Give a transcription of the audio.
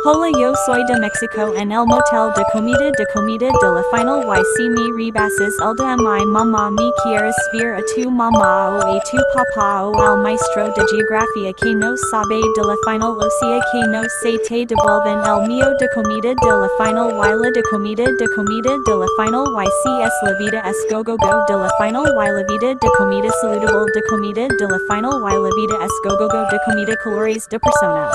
Hola yo soy de Mexico en el motel de comida de la final y si me rebases el de mi mamá me quieres ver a tu mamá o a tu papá o al maestro de geografía que no sabe de la final o sea que no se te devuelven el mío de la final y la de comida de la final y si es la vida es go go go de la final y la vida de comida saludable de comida de la final y la vida es go go go de comida colores de persona.